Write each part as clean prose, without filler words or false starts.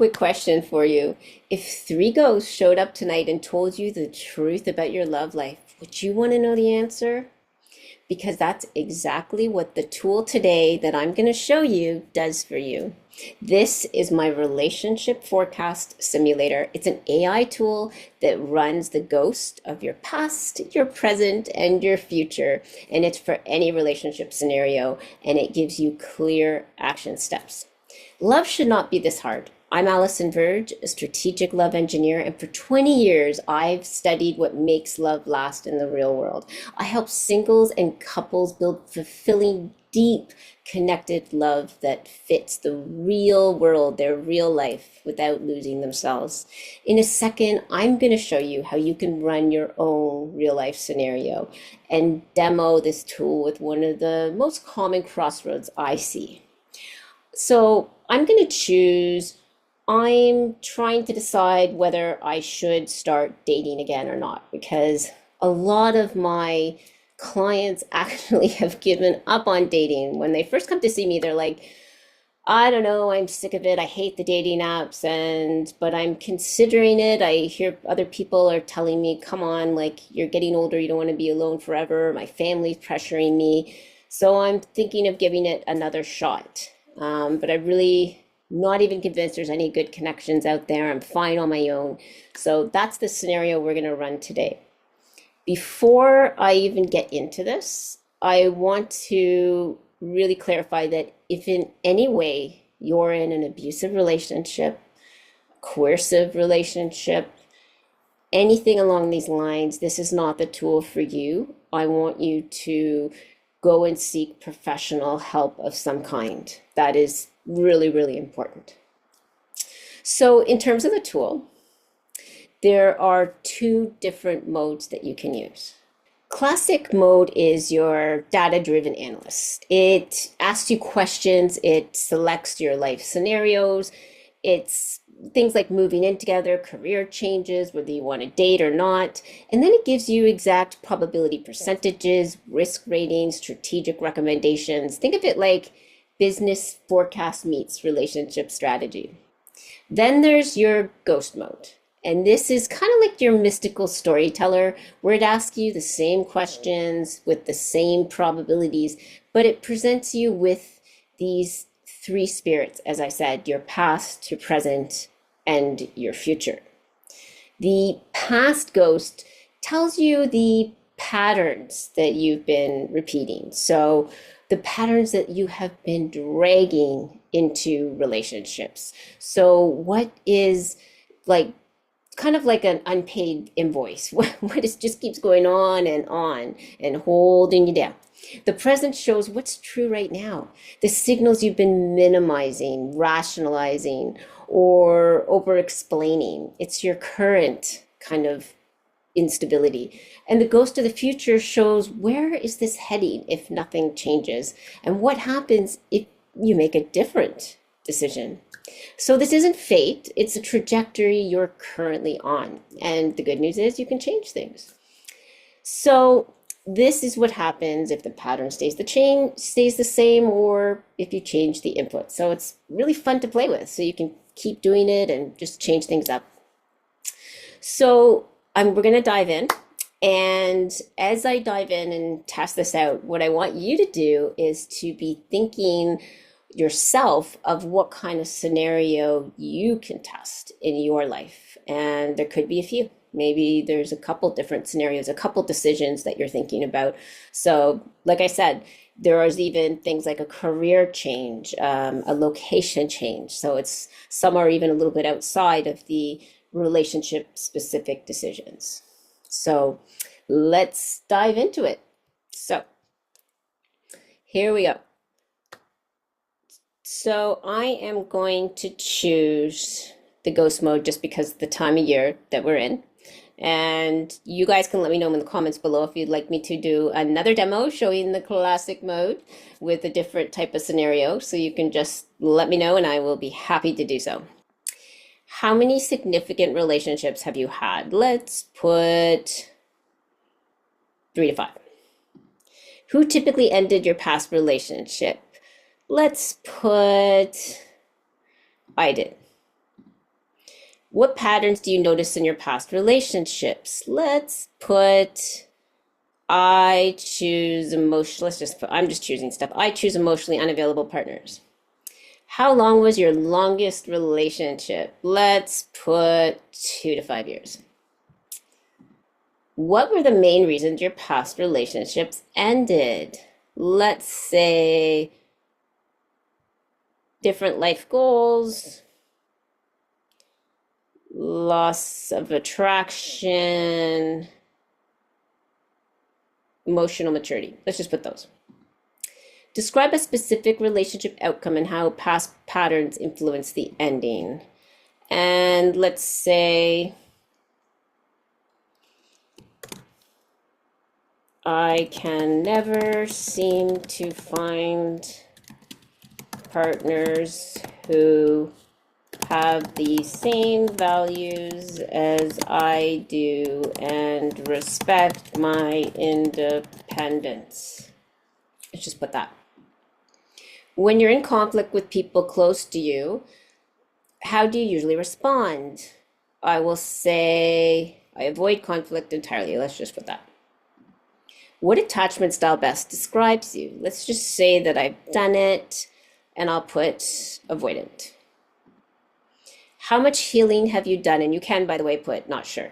quick question for you. If three ghosts showed up tonight and told you the truth about your love life, would you want to know the answer? Because that's exactly what the tool today that I'm going to show you does for you. This is my Relationship Forecast Simulator. It's an AI tool that runs the ghost of your past, your present, and your future. And it's for any relationship scenario, and it gives you clear action steps. Love should not be this hard. I'm Alison Verge, a strategic love engineer, and for 20 years, I've studied what makes love last in the real world. I help singles and couples build fulfilling, deep, connected love that fits the real world, their real life, without losing themselves. In a second, I'm going to show you how you can run your own real life scenario and demo this tool with one of the most common crossroads I see. So I'm going to choose. I'm trying to decide whether I should start dating again or not, because a lot of my clients actually have given up on dating. When they first come to see me, they're like, I don't know, I'm sick of it. I hate the dating apps, but I'm considering it. I hear other people are telling me, come on, like you're getting older, you don't want to be alone forever. My family's pressuring me. So I'm thinking of giving it another shot. But I really not even convinced there's any good connections out there. I'm fine on my own. So that's the scenario we're going to run today. Before I even get into this, I want to really clarify that if in any way you're in an abusive relationship, coercive relationship, anything along these lines, this is not the tool for you. I want you to go and seek professional help of some kind. That is really, really important. So in terms of the tool, there are two different modes that you can use. Classic mode is your data-driven analyst. It asks you questions, it selects your life scenarios, it's things like moving in together, career changes, whether you want to date or not. And then it gives you exact probability percentages, risk ratings, strategic recommendations. Think of it like business forecast meets relationship strategy. Then there's your ghost mode. And this is kind of like your mystical storyteller, where it asks you the same questions with the same probabilities, but it presents you with these three spirits, as I said, your past, your present, and your future. The past ghost tells you the patterns that you've been repeating. So the patterns that you have been dragging into relationships. So what is like kind of like an unpaid invoice, what just keeps going on and holding you down. The present shows what's true right now, the signals you've been minimizing, rationalizing, or over-explaining. It's your current kind of instability. And the ghost of the future shows where is this heading if nothing changes, and what happens if you make a different decision. So this isn't fate, it's a trajectory you're currently on. And the good news is you can change things. So this is what happens if the pattern stays the same, or if you change the input. So it's really fun to play with. So you can keep doing it and just change things up. So we're going to dive in. And as I dive in and test this out, what I want you to do is to be thinking yourself of what kind of scenario you can test in your life. And there could be a few. Maybe there's a couple different scenarios, a couple decisions that you're thinking about. So like I said, there is even things like a career change, a location change. So some are even a little bit outside of the relationship specific decisions. So let's dive into it. So here we go. So I am going to choose the ghost mode just because of the time of year that we're in. And you guys can let me know in the comments below if you'd like me to do another demo showing the classic mode with a different type of scenario. So you can just let me know and I will be happy to do so. How many significant relationships have you had? Let's put 3 to 5. Who typically ended your past relationship? Let's put, I did. What patterns do you notice in your past relationships? Let's put I choose emotional. Let's just put, I'm just choosing stuff. I choose emotionally unavailable partners. How long was your longest relationship? Let's put 2 to 5 years. What were the main reasons your past relationships ended? Let's say different life goals, loss of attraction, emotional maturity. Let's just put those. Describe a specific relationship outcome and how past patterns influence the ending. And let's say I can never seem to find partners who have the same values as I do and respect my independence. Let's just put that. When you're in conflict with people close to you, how do you usually respond? I will say I avoid conflict entirely. Let's just put that. What attachment style best describes you? Let's just say that I've done it, and I'll put avoidant. How much healing have you done? And you can, by the way, put not sure.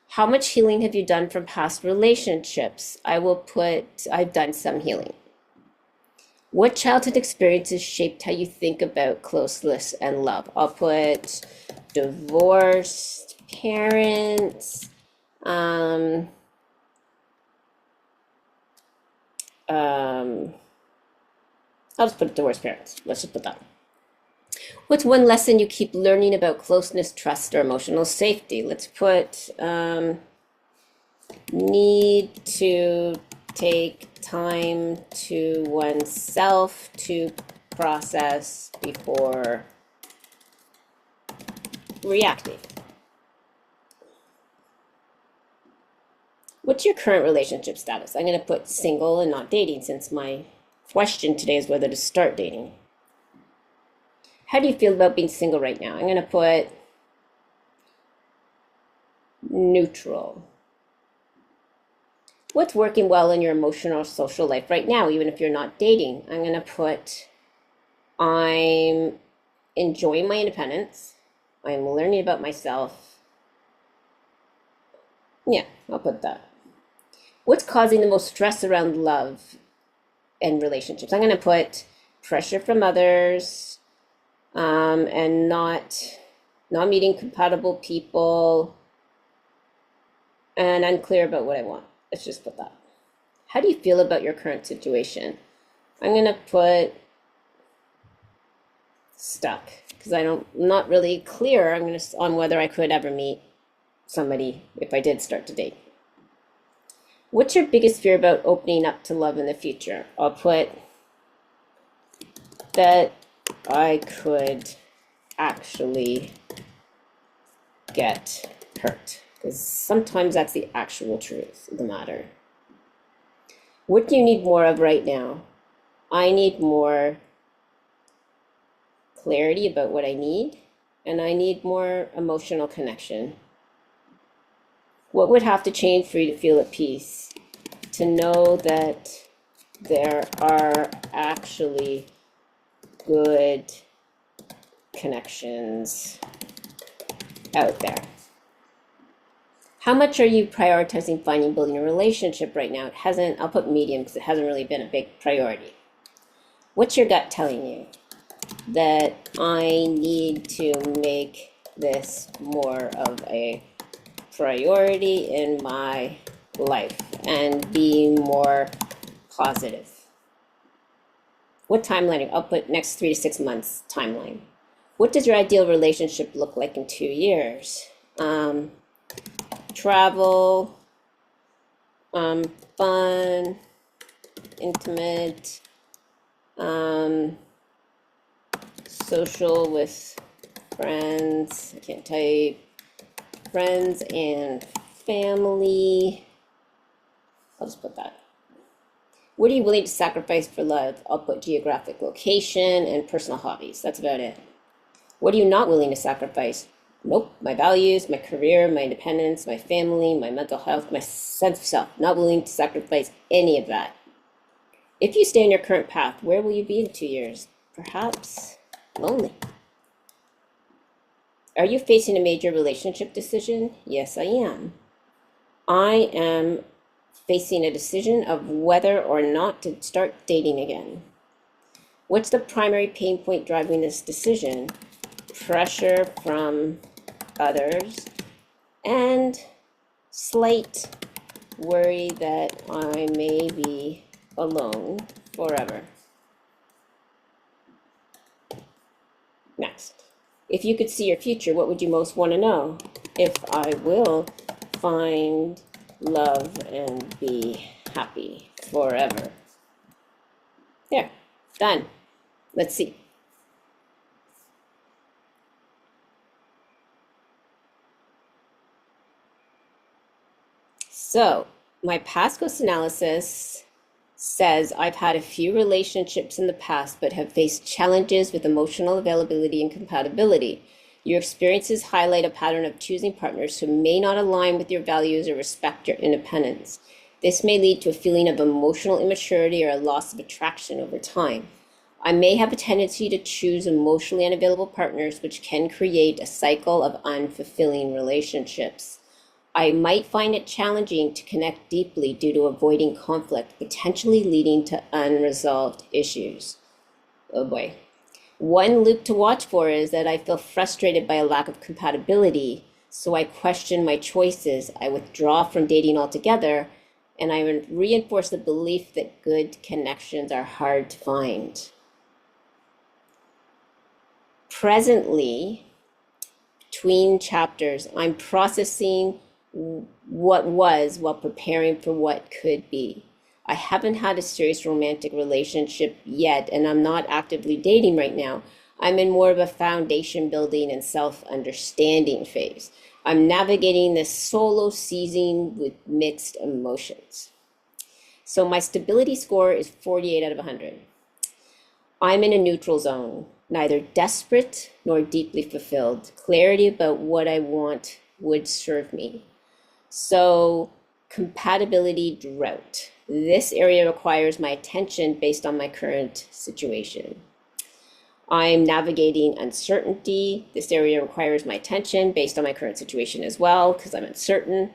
How much healing have you done from past relationships? I will put I've done some healing. What childhood experiences shaped how you think about closeness and love? I'll put divorced parents, I'll just put divorced parents. Let's just put that. What's one lesson you keep learning about closeness, trust, or emotional safety? Let's put need to take time to oneself to process before reacting. What's your current relationship status? I'm going to put single and not dating since my question today is whether to start dating. How do you feel about being single right now? I'm going to put neutral. What's working well in your emotional or social life right now, even if you're not dating? I'm going to put I'm enjoying my independence. I'm learning about myself. Yeah, I'll put that. What's causing the most stress around love and relationships? I'm going to put pressure from others, and not meeting compatible people, and unclear about what I want. Let's just put that. How do you feel about your current situation? I'm going to put stuck because I'm not really clear on whether I could ever meet somebody if I did start to date. What's your biggest fear about opening up to love in the future? I'll put that I could actually get hurt, because sometimes that's the actual truth of the matter. What do you need more of right now? I need more clarity about what I need, and I need more emotional connection. What would have to change for you to feel at peace? To know that there are actually good connections out there. How much are you prioritizing finding, building a relationship right now? I'll put medium because it hasn't really been a big priority. What's your gut telling you? That I need to make this more of a priority in my life and be more positive. What timeline? I'll put next 3 to 6 months timeline. What does your ideal relationship look like in 2 years? Travel, fun, intimate, social with friends. I can't type. Friends and family. I'll just put that. What are you willing to sacrifice for love? I'll put geographic location and personal hobbies. That's about it. What are you not willing to sacrifice? Nope, my values, my career, my independence, my family, my mental health, my sense of self. Not willing to sacrifice any of that. If you stay on your current path, where will you be in 2 years? Perhaps lonely. Are you facing a major relationship decision? Yes, I am. I am facing a decision of whether or not to start dating again. What's the primary pain point driving this decision? Pressure from others and slight worry that I may be alone forever. Next. If you could see your future, what would you most want to know? If I will find love and be happy forever. There, done. Let's see. So, my past ghost analysis says I've had a few relationships in the past but have faced challenges with emotional availability and compatibility. Your experiences highlight a pattern of choosing partners who may not align with your values or respect your independence. This may lead to a feeling of emotional immaturity or a loss of attraction over time. I may have a tendency to choose emotionally unavailable partners, which can create a cycle of unfulfilling relationships. I might find it challenging to connect deeply due to avoiding conflict, potentially leading to unresolved issues. Oh boy. One loop to watch for is that I feel frustrated by a lack of compatibility, so I question my choices. I withdraw from dating altogether, and I reinforce the belief that good connections are hard to find. Presently, between chapters, I'm processing what was while preparing for what could be. I haven't had a serious romantic relationship yet, and I'm not actively dating right now. I'm in more of a foundation building and self-understanding phase. I'm navigating this solo season with mixed emotions. So my stability score is 48 out of 100. I'm in a neutral zone, neither desperate nor deeply fulfilled. Clarity about what I want would serve me. So, compatibility drought. This area requires my attention based on my current situation. I'm navigating uncertainty. This area requires my attention based on my current situation as well, because I'm uncertain.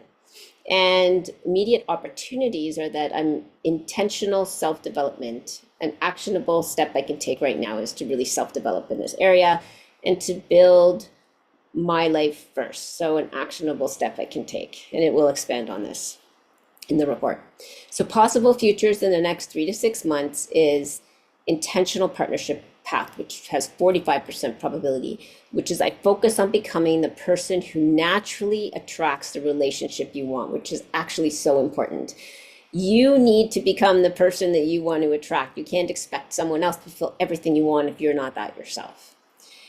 And immediate opportunities are that I'm intentional self-development. An actionable step I can take right now is to really self-develop in this area and to build my life first. So an actionable step I can take, and it will expand on this in the report. So possible futures in the next 3 to 6 months is intentional partnership path, which has 45% probability, which is I focus on becoming the person who naturally attracts the relationship you want, which is actually so important. You need to become the person that you want to attract. You can't expect someone else to fulfill everything you want if you're not that yourself.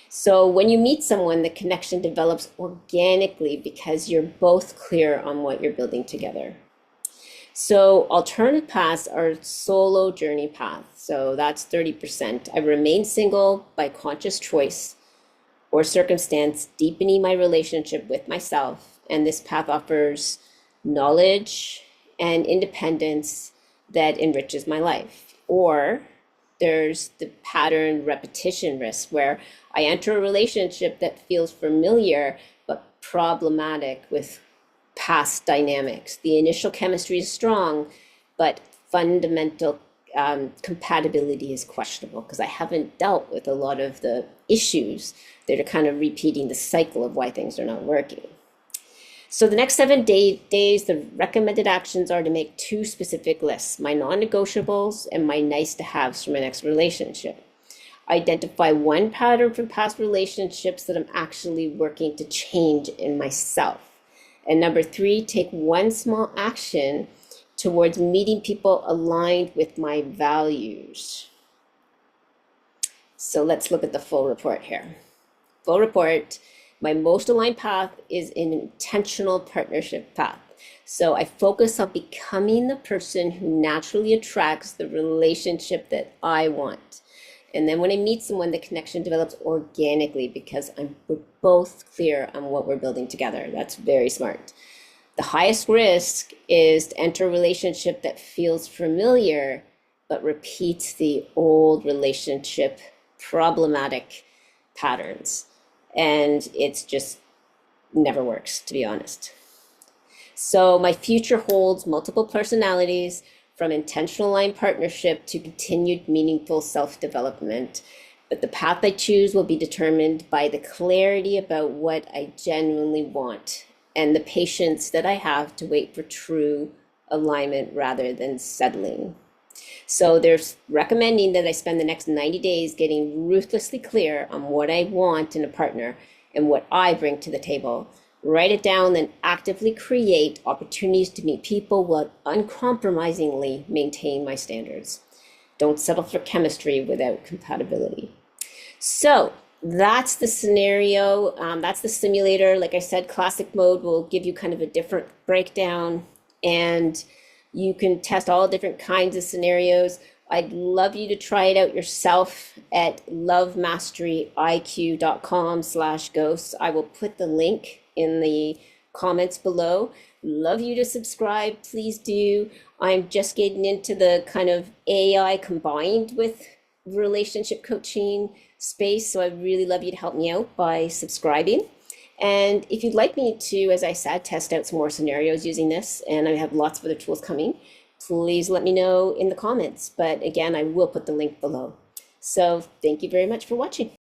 So when you meet someone, the connection develops organically because you're both clear on what you're building together. So alternative paths are solo journey paths. So that's 30%. I remain single by conscious choice or circumstance, deepening my relationship with myself. And this path offers knowledge and independence that enriches my life. Or there's the pattern repetition risk where I enter a relationship that feels familiar but problematic with past dynamics. The initial chemistry is strong, but fundamental compatibility is questionable because I haven't dealt with a lot of the issues that are kind of repeating the cycle of why things are not working. So the next 7 days, the recommended actions are to make 2 specific lists, my non-negotiables and my nice-to-haves for my next relationship. Identify 1 pattern from past relationships that I'm actually working to change in myself. And number 3, take 1 small action towards meeting people aligned with my values. So let's look at the full report here. Full report, my most aligned path is an intentional partnership path. So I focus on becoming the person who naturally attracts the relationship that I want. And then when I meet someone, the connection develops organically because we're both clear on what we're building together. That's very smart. The highest risk is to enter a relationship that feels familiar but repeats the old relationship problematic patterns. And it's just never works, to be honest. So my future holds multiple personalities, from intentional aligned partnership to continued meaningful self-development. But the path I choose will be determined by the clarity about what I genuinely want and the patience that I have to wait for true alignment rather than settling. So there's recommending that I spend the next 90 days getting ruthlessly clear on what I want in a partner and what I bring to the table. Write it down, then actively create opportunities to meet people while uncompromisingly maintain my standards. Don't settle for chemistry without compatibility. So that's the scenario. That's the simulator. Like I said, classic mode will give you kind of a different breakdown, and you can test all different kinds of scenarios. I'd love you to try it out yourself at lovemasteryiq.com/ghosts. I will put the link in the comments below. Love you to subscribe, please do. I'm just getting into the kind of AI combined with relationship coaching space, so I'd really love you to help me out by subscribing. And if you'd like me to, as I said, test out some more scenarios using this, and I have lots of other tools coming, please let me know in the comments. But again, I will put the link below. So thank you very much for watching.